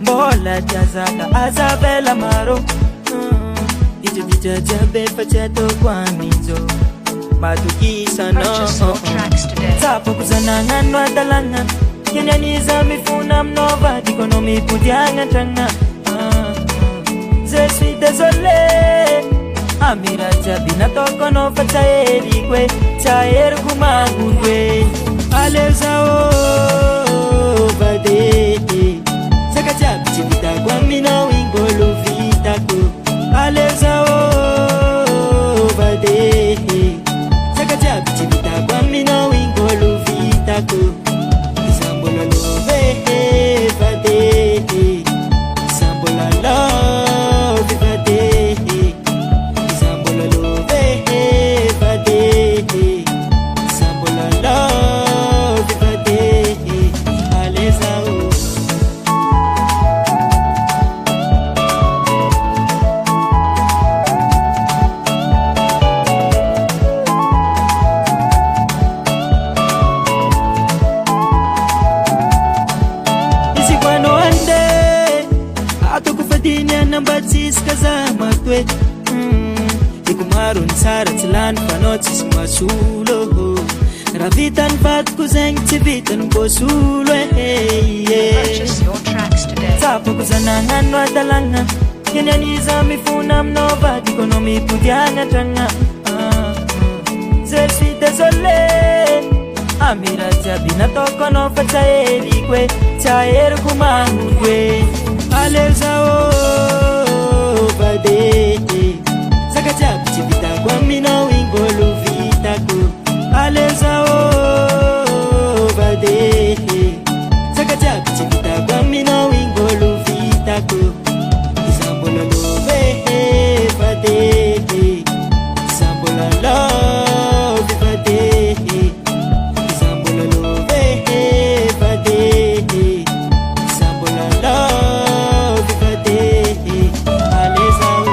Bola tiazaka azabela maro Ito dita jabe pacheto kwa minzo Matukisa no Tapo kuzanangan wadalanga Kenyaniza mifuna mnova Dikono mipudianga changa Je suis désolé Amira jabina toko no fachaeri kwe Chaer kumagungwe ALEO ZAO vade Saka jabi chivita kwa mino ingolo vitako ALEO ZAO vade Saka jabi chivita kwa mino ingolo vitako Isambola love vade Isambola love vade Isambola love vade Isambola love vade ALEO ZAO Nambatis kaza matwe Ikumaru nsara tilan panotis masulo Ravitan vat kuzeng tivitan bosulo Purchase your tracks today. Tapo kuzanangan wadalanga Kenyaniza mifuna mnova Dikono mipudianga changa Je suis désolé Amira jabina toko no fachaeri kwe Chaer kumangwe ALEO ZAO vade Saka jabi chivita kwa mino ingolo vitako ALEO ZAO vade Saka jabi chivita kwa mino ingolo vitako Isambola love vade Isambola love vade Isambola love vade Isambola love vade ALEO ZAO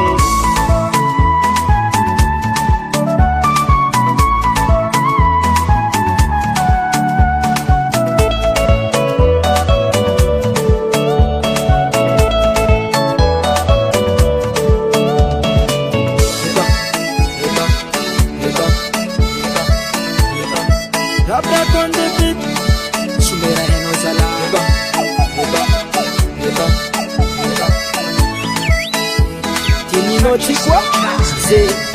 Drop that on the beat Sumera eno zala Tini no chikwa Zé